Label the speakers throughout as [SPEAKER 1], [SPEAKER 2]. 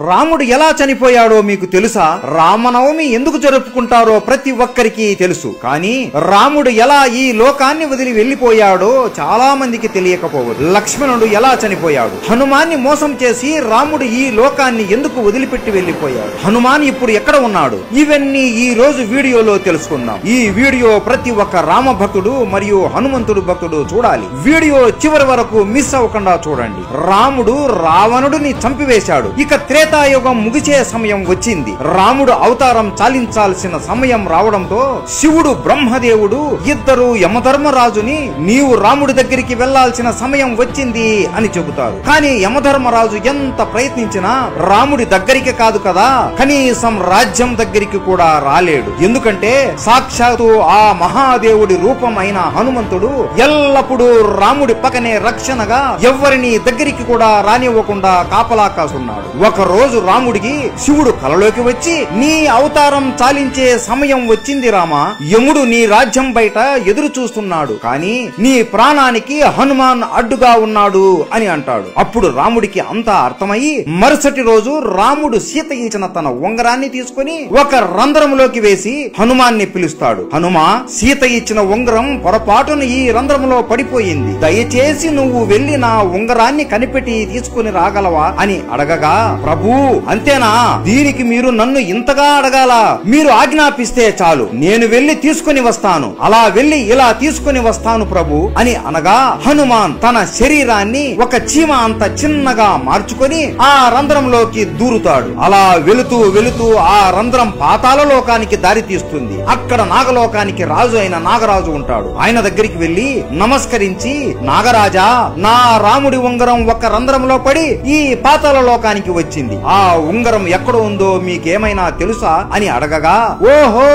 [SPEAKER 1] రాముడు ఎలా చనిపోయాడో మీకు తెలుసా? రామనవమి ఎందుకు జరుపుకుంటారో ప్రతి ఒక్కరికి తెలుసు. కానీ రాముడు ఎలా ఈ లోకాన్ని వదిలి వెళ్లిపోయాడో చాలా మందికి తెలియకపోవచ్చు. లక్ష్మణుడు ఎలా చనిపోయాడు? హనుమాన్ని మోసం చేసి రాముడు ఈ లోకాన్ని ఎందుకు వదిలిపెట్టి వెళ్లిపోయాడు? హనుమాన్ ఇప్పుడు ఎక్కడ ఉన్నాడు? ఇవన్నీ ఈ రోజు వీడియోలో తెలుసుకుందాం. ఈ వీడియో ప్రతి ఒక్క రామ భక్తుడు మరియు హనుమంతుడు భక్తుడు చూడాలి. వీడియో చివరి వరకు మిస్ అవ్వకుండా చూడండి. రాముడు రావణుడిని చంపివేశాడు. ఇక త్రేతాయుగం ముగిసే సమయం వచ్చింది. రాముడు అవతారం చాలించాల్సిన సమయం రావడంతో శివుడు బ్రహ్మదేవుడు ఇద్దరు యమధర్మరాజుని నీవు రాముడి దగ్గరికి వెళ్లాల్సిన సమయం వచ్చింది అని చెబుతారు. కానీ యమధర్మరాజు ఎంత ప్రయత్నించినా రాముడి దగ్గరికి కాదు కదా, కనీసం రాజ్యం దగ్గరికి కూడా రాలేడు. ఎందుకంటే సాక్షాత్తు ఆ మహాదేవుడి రూపం అయిన హనుమంతుడు ఎల్లప్పుడూ రాముడి పక్కనే రక్షణగా ఎవరిని దగ్గరికి కూడా రానివ్వకుండా కాపలా కాసున్నాడు. ఒక రోజు రాముడికి శివుడు కలలోకి వచ్చి నీ అవతారం చాలించే సమయం వచ్చింది రామా, యముడు నీ రాజ్యం బయట ఎదురు చూస్తున్నాడు, కానీ నీ ప్రాణానికి హనుమాన్ అడ్డుగా ఉన్నాడు అని అంటాడు. అప్పుడు రాముడికి అంతా అర్థమయ్యి మరుసటి రోజు రాముడు సీత ఇచ్చిన తన ఉంగరాన్ని తీసుకుని ఒక రంధ్రంలోకి వేసి హనుమాన్ని పిలుస్తాడు. హనుమా, సీత ఇచ్చిన ఉంగరం పొరపాటును ఈ రంధ్రంలో పడిపోయింది, దయచేసి నువ్వు వెళ్లి నా ఉంగరాన్ని కనిపెట్టి తీసుకుని రాగలవా అని అడగగా, ప్రభు అంతేనా, దీనికి మీరు నన్ను ఇంతగా అడగాల, మీరు ఆజ్ఞాపిస్తే చాలు, నేను వెళ్లి తీసుకుని వస్తాను, అలా వెళ్లి ఇలా తీసుకుని వస్తాను ప్రభు అని అనగా హనుమాన్ తన శరీరాన్ని ఒక చీమ అంత చిన్నగా మార్చుకొని ఆ రంధ్రంలోకి దూరుతాడు. అలా వెళుతూ వెళుతూ ఆ రంధ్రం పాతాళ లోకానికి దారి తీస్తుంది. అక్కడ నాగలోకానికి రాజు అయిన నాగరాజు ఉంటాడు. ఆయన దగ్గరికి వెళ్లి నమస్కరించి, నాగరాజా, నా రాముడి ఉంగరం ఒక రంధ్రంలో పడి ఈ పాతాళ లోకానికి వచ్చింది, ఆ ఉంగరం ఎక్కడ ఉందో మీకేమైనా తెలుసా అని అడగగా, ఓహో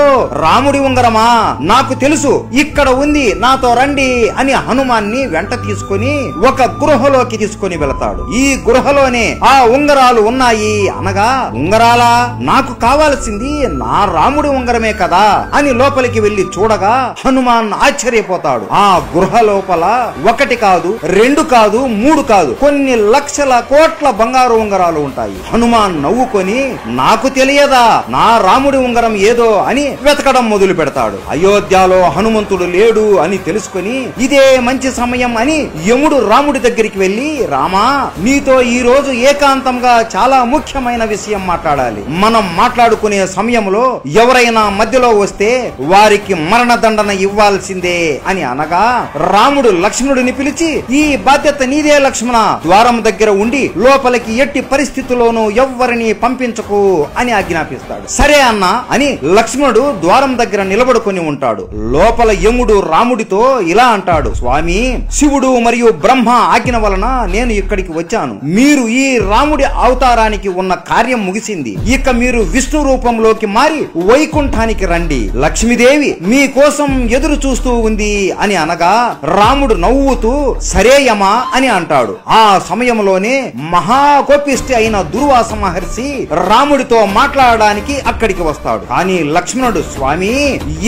[SPEAKER 1] రాముడి ఉంగరమా, నాకు తెలుసు, ఇక్కడ ఉంది, నాతో రండి అని హనుమాన్ని వెంట తీసుకుని ఒక గృహలోకి తీసుకుని వెళతాడు. ఈ గృహలోనే ఆ ఉంగరాలు ఉన్నాయి అనగా, ఉంగరాలా, నాకు కావాల్సింది నా రాముడి ఉంగరమే కదా అని లోపలికి వెళ్లి చూడగా హనుమాన్ ఆశ్చర్యపోతాడు. ఆ గృహ లోపల ఒకటి కాదు, రెండు కాదు, మూడు కాదు, కొన్ని లక్షల కోట్ల బంగారు ఉంగరాలు ఉంటాయి. హనుమాన్ నవ్వుకొని, నాకు తెలియదా నా రాముడి ఉంగరం ఏదో అని వెతకడం మొదలు పెడతాడు. అయోధ్యలో హనుమంతుడు లేడు అని తెలుసుకుని ఇదే మంచి సమయం అని యముడు రాముడి దగ్గరికి వెళ్లి, రామా, నీతో ఈ రోజు ఏకాంతంగా చాలా ముఖ్యమైన విషయం మాట్లాడాలి, మనం మాట్లాడుకునే సమయంలో ఎవరైనా మధ్యలో వస్తే వారికి మరణదండన ఇవ్వాల్సిందే అని అనగా రాముడు లక్ష్మణుడిని పిలిచి, ఈ బాధ్యత నీదే లక్ష్మణ, ద్వారం దగ్గర ఉండి లోపలికి ఎట్టి పరిస్థితుల్లోనూ ఎవ్వరిని పంపించకు అని ఆజ్ఞాపిస్తాడు. సరే అన్న అని లక్ష్మణుడు ద్వారం దగ్గర నిలబడుకొని ఉంటాడు. లోపల యముడు రాముడితో ఇలా అంటాడు, స్వామి, శివుడు మరియు బ్రహ్మ ఆజ్ఞ వలన నేను ఇక్కడికి వచ్చాను. మీరు ఈ రాముడి అవతారానికి ఉన్న కార్యం ముగిసింది, ఇక మీరు విష్ణు రూపంలోకి మారి వైకుంఠానికి రండి, లక్ష్మీదేవి మీ కోసం ఎదురు చూస్తూ ఉంది అని అనగా రాముడు నవ్వుతూ సరేయమా అని అంటాడు. ఆ సమయంలోనే మహాకోపిష్టి అయిన దుర్వాస మహర్షి రాముడితో మాట్లాడడానికి అక్కడికి వస్తాడు. కానీ లక్ష్మణుడు, స్వామి,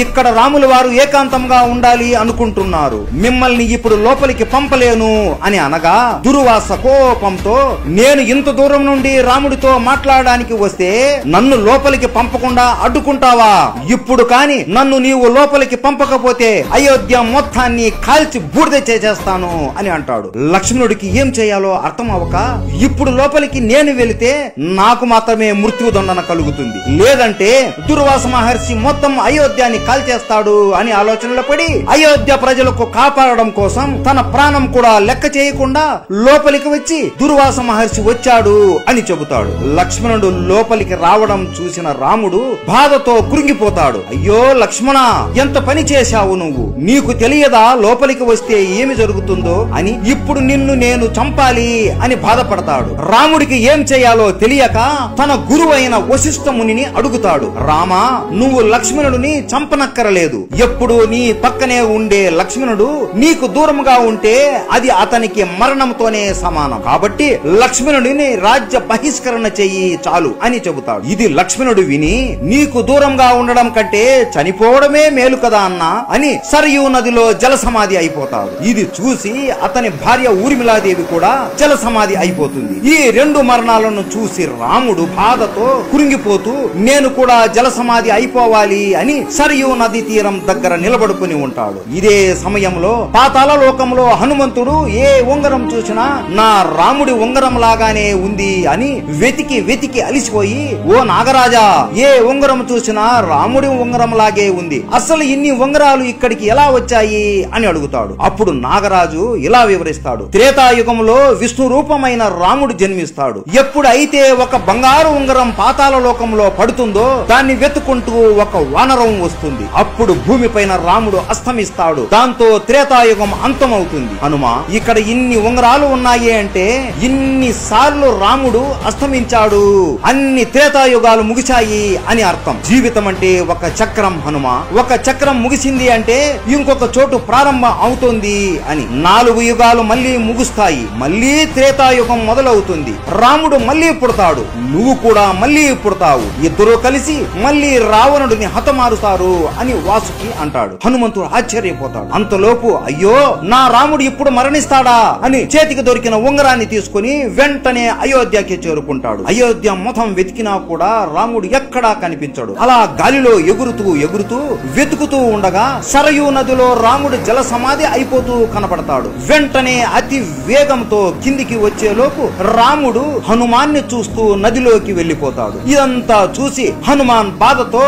[SPEAKER 1] ఇక్కడ రాముల వారు ఏకాంతంగా ఉండాలి అనుకుంటున్నారు, మిమ్మల్ని ఇప్పుడు లోపలికి పంపలేను అని అనగా దుర్వాస కోపంతో, నేను ఇంత దూరం నుండి రాముడితో మాట్లాడడానికి వస్తే నన్ను లోపలికి పంపకుండా అడ్డుకుంటావా? ఇప్పుడు కాని నన్ను నీవు లోపలికి పంపకపోతే అయోధ్య మొత్తాన్ని కాల్చి బూడిద చేసేస్తాను అని అంటాడు. లక్ష్మణుడికి ఏం చేయాలో అర్థం అవ్వక, ఇప్పుడు లోపలికి నేను వెళితే నాకు మాత్రమే మృత్యుదండన కలుగుతుంది, లేదంటే దుర్వాస మహర్షి మొత్తం అయోధ్యాన్ని కాల్చేస్తాడు అని ఆలోచనలో పడి అయోధ్య ప్రజలకు కాపాడడం కోసం తన ప్రాణం కూడా లెక్క చేయకుండా లోపలికి వచ్చి దుర్వాస మహర్షి వచ్చాడు అని చెబుతాడు. లక్ష్మణుడు లోపలికి రావడం చూసిన రాముడు బాధతో కృంగిపోతాడు. అయ్యో లక్ష్మణ, ఎంత పని చేశావు నువ్వు, నీకు తెలియదా లోపలికి వస్తే ఏమి జరుగుతుందో అని, ఇప్పుడు నిన్ను నేను చంపాలి అని బాధపడతాడు. రాముడికి ఏం చేయాలో తెలియక తన గురువైన వశిష్ఠ మునిని అడుగుతాడు, రామా, నువ్వు లక్ష్మణుడిని చంపనక్కరలేదు, ఎప్పుడు నీ పక్కనే ఉండే లక్ష్మణుడు నీకు దూరంగా ఉంటే అది అతనికి మరణంతోనే సమానం, కాబట్టి లక్ష్మణుడిని రాజ్య బహిష్కరణ చెయ్యి చాలు అని చెబుతాడు. ఇది లక్ష్మణుడు విని, నీకు దూరంగా ఉండడం కంటే చనిపోవడమే మేలు కదా అన్నా అని సరయూ నదిలో జల సమాధి అయిపోతాడు. ఇది చూసి అతని భార్య ఊర్మిళాదేవి కూడా జల సమాధి అయిపోతుంది. ఈ రెండు మరణాలను హనుమంతును చూసి రాముడు బాధతో కురింగిపోతూ నేను కూడా జలసమాధి అయిపోవాలి అని సరియు నది తీరం దగ్గర నిలబడుకుని ఉంటాడు. ఇదే సమయంలో పాతాళ లోకంలో హనుమంతుడు ఏ ఉంగరం చూసినా నా రాముడి ఉంగరం లాగానే ఉంది అని వెతికి వెతికి అలిసిపోయి, ఓ నాగరాజా, ఏ ఉంగరం చూసినా రాముడి ఉంగరం లాగే ఉంది, అసలు ఇన్ని ఉంగరాలు ఇక్కడికి ఎలా వచ్చాయి అని అడుగుతాడు. అప్పుడు నాగరాజు ఇలా వివరిస్తాడు. త్రేతాయుగంలో విష్ణు రూపమైన రాముడు జన్మిస్తాడు. ఎప్పుడైతే ఒక బంగారు ఉంగరం పాతాళ లోకంలో పడుతుందో దాన్ని వెతుకుంటూ ఒక వానరం వస్తుంది. అప్పుడు భూమిపైన రాముడు అస్తమిస్తాడు. దాంతో త్రేతాయుగం అంతమవుతుంది. హనుమా, ఇక్కడ ఇన్ని ఉంగరాలు ఉన్నాయి అంటే ఇన్ని సార్లు రాముడు అస్తమించాడు, అన్ని త్రేతాయుగాలు ముగిశాయి అని అర్థం. జీవితం అంటే ఒక చక్రం హనుమా. ఒక చక్రం ముగిసింది అంటే ఇంకొక చోటు ప్రారంభం అవుతుంది అని. 4 యుగాలు మళ్ళీ ముగుస్తాయి, మళ్ళీ త్రేతాయుగం మొదలవుతుంది. రాముడు మళ్ళీ పుడతాడు, నువ్వు కూడా మళ్ళీ పుడతావు. ఇద్దరు కలిసి మళ్ళీ రావణుడిని హతమారుతారు అని వాసుకి అంటాడు. హనుమంతుడు ఆశ్చర్యపోతాడు. అంతలోపు అయ్యో, నా రాముడు ఇప్పుడు మరణిస్తాడా అని చేతికి దొరికిన ఉంగరాన్ని తీసుకుని వెంటనే అయోధ్యకి చేరుకుంటాడు. అయోధ్య మొత్తం వెతికినా కూడా రాముడు ఎక్కడా కనిపించడు. అలా గాలిలో ఎగురుతూ ఎగురుతూ వెతుకుతూ ఉండగా సరయూ నదిలో రాముడు జల సమాధి అయిపోతూ కనపడతాడు. వెంటనే అతి వేగంతో కిందికి వచ్చేలోపు రాముడు హనుమాన్ని చూస్తూ నదిలోకి వెళ్లిపోతాడు. ఇదంతా చూసి హనుమాన్ బాధతో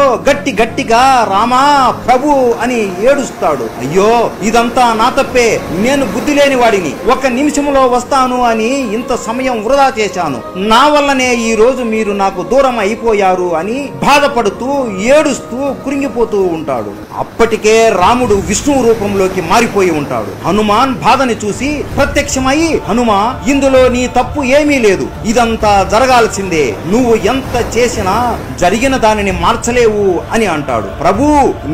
[SPEAKER 1] గట్టిగా రామా ప్రభు అని ఏడుస్తాడు. అయ్యో, ఇదంతా నా తప్పే, నేను బుద్ధి లేని వాడిని, 1 నిమిషంలో వస్తాను అని ఇంత సమయం వృధా చేశాను, నా వల్లనే ఈ రోజు మీరు నాకు దూరం అయిపోయారు అని బాధపడుతూ ఏడుస్తూ కురింగిపోతూ ఉంటాడు. అప్పటికే రాముడు విష్ణు రూపంలోకి మారిపోయి ఉంటాడు. హనుమాన్ బాధని చూసి ప్రత్యక్షమై, హనుమా, ఇందులో నీ తప్పు ఏమీ లేదు, ఇదంతా జరగాల్సిందే, నువ్వు ఎంత చేసినా జరిగిన దానిని మార్చలేవు అని అంటాడు. ప్రభు,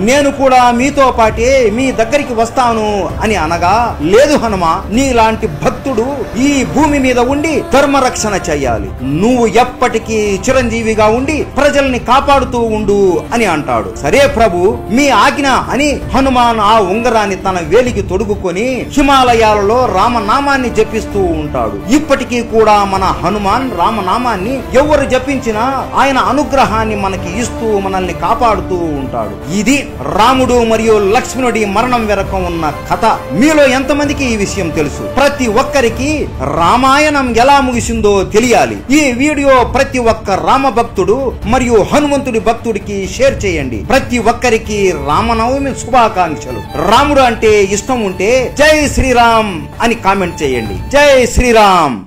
[SPEAKER 1] నేను కూడా మీతో పాటే మీ దగ్గరికి వస్తాను అని అనగా, లేదు హనుమా, నీలాంటి భక్తుడు ఈ భూమి మీద ఉండి ధర్మరక్షణ చెయ్యాలి, నువ్వు ఎప్పటికీ చిరంజీవిగా ఉండి ప్రజల్ని కాపాడుతూ ఉండు అని అంటాడు. సరే ప్రభు, మీ ఆజ్ఞ అని హనుమాన్ ఆ ఉంగరాన్ని తన వేలికి తొడుగుకొని హిమాలయాలలో రామనామాన్ని జపిస్తూ ఉంటాడు. ఇప్పటికీ కూడా మన హనుమాన్ రామనామాన్ని ఎవరు జపించినా ఆయన అనుగ్రహాన్ని మనకి ఇస్తూ మనల్ని కాపాడుతూ ఉంటాడు. ఇది రాముడు మరియు లక్ష్మణుడి మరణం వెనక ఉన్న కథ. మీలో ఎంతమందికి ఈ విషయం తెలుసు? ప్రతి ఒక్కరికి రామాయణం ఎలా ముగిసిందో తెలియాలి. ఈ వీడియో ప్రతి ఒక్క రామ భక్తుడు మరియు హనుమంతుడి భక్తుడికి షేర్ చేయండి. ప్రతి ఒక్కరికి రామనవమి శుభాకాంక్షలు. రాముడు అంటే ఇష్టం ఉంటే జై శ్రీరామ్ అని కామెంట్ చేయండి. జై శ్రీరామ్.